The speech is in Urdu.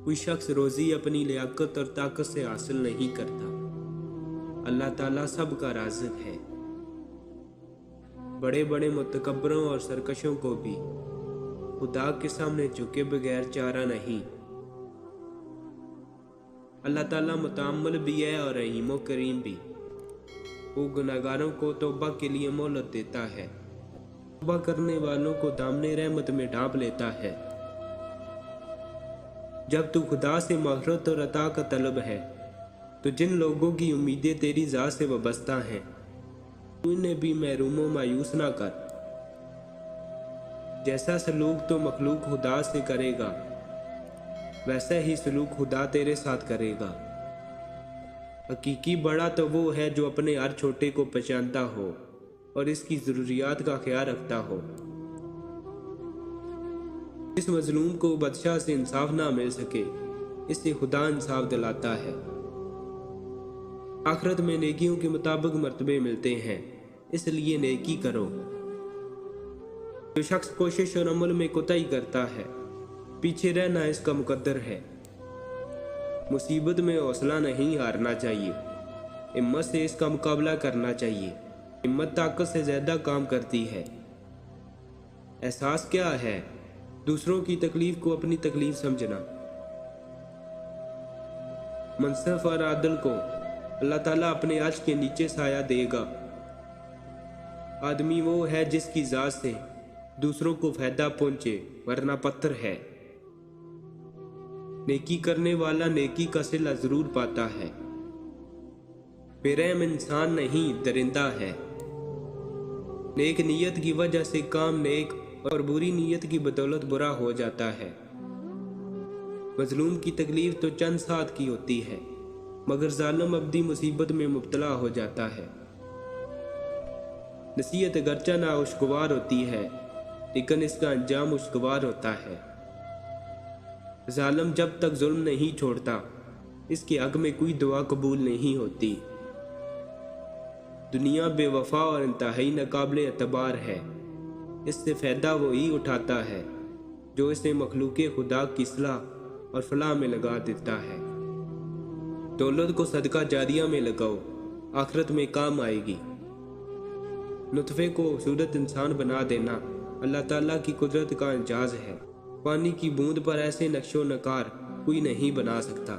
کوئی شخص روزی اپنی لیاقت اور طاقت سے حاصل نہیں کرتا۔ اللہ تعالیٰ سب کا رازق ہے۔ بڑے بڑے متکبروں اور سرکشوں کو بھی خدا کے سامنے جھکے بغیر چارہ نہیں۔ اللہ تعالیٰ متعامل بھی ہے اور رحیم و کریم بھی۔ وہ گناہگاروں کو توبہ کے لیے مہلت دیتا ہے، توبہ کرنے والوں کو دامن رحمت میں ڈھانپ لیتا ہے۔ جب تو خدا سے مغفرت اور عطا کا طلب ہے تو جن لوگوں کی امیدیں تیری ذات سے وابستہ ہیں تو انہیں بھی محروم و مایوس نہ کر۔ جیسا سلوک تو مخلوق خدا سے کرے گا ویسا ہی سلوک خدا تیرے ساتھ کرے گا۔ حقیقی بڑا تو وہ ہے جو اپنے ہر چھوٹے کو پہچانتا ہو اور اس کی ضروریات کا خیال رکھتا ہو۔ اس مظلوم کو بادشاہ سے انصاف نہ مل سکے، اس سے خدا انصاف دلاتا ہے۔ آخرت میں نیکیوں کے مطابق مرتبے ملتے ہیں، اس لیے نیکی کرو۔ جو شخص کوشش اور عمل میں کوتاہی کرتا ہے پیچھے رہنا اس کا مقدر ہے۔ مصیبت میں حوصلہ نہیں ہارنا چاہیے، ہمت سے اس کا مقابلہ کرنا چاہیے۔ ہمت طاقت سے زیادہ کام کرتی ہے۔ احساس کیا ہے؟ دوسروں کی تکلیف کو اپنی تکلیف سمجھنا۔ منصف اور عادل کو اللہ تعالیٰ اپنے عرش کے نیچے سایہ دے گا۔ آدمی وہ ہے جس کی ذات سے دوسروں کو فائدہ پہنچے، ورنہ پتھر ہے۔ نیکی کرنے والا نیکی کا صلہ ضرور پاتا ہے۔ بے رحم انسان نہیں، درندہ ہے۔ نیک نیت کی وجہ سے کام نیک اور بری نیت کی بدولت برا ہو جاتا ہے۔ مظلوم کی تکلیف تو چند ساتھ کی ہوتی ہے، مگر ظالم ابدی مصیبت میں مبتلا ہو جاتا ہے۔ نصیحت اگرچہ ناخوشگوار ہوتی ہے لیکن اس کا انجام خوشگوار ہوتا ہے۔ ظالم جب تک ظلم نہیں چھوڑتا اس کے حق میں کوئی دعا قبول نہیں ہوتی۔ دنیا بے وفا اور انتہائی ناقابل اعتبار ہے، اس سے فائدہ وہی اٹھاتا ہے جو اسے مخلوق خدا کی اصلاح اور فلاح میں لگا دیتا ہے۔ دولت کو صدقہ جاریہ میں لگاؤ، آخرت میں کام آئے گی۔ نطفے کو خوبصورت انسان بنا دینا اللہ تعالیٰ کی قدرت کا اعجاز ہے۔ پانی کی بوند پر ایسے نقش و نگار کوئی نہیں بنا سکتا۔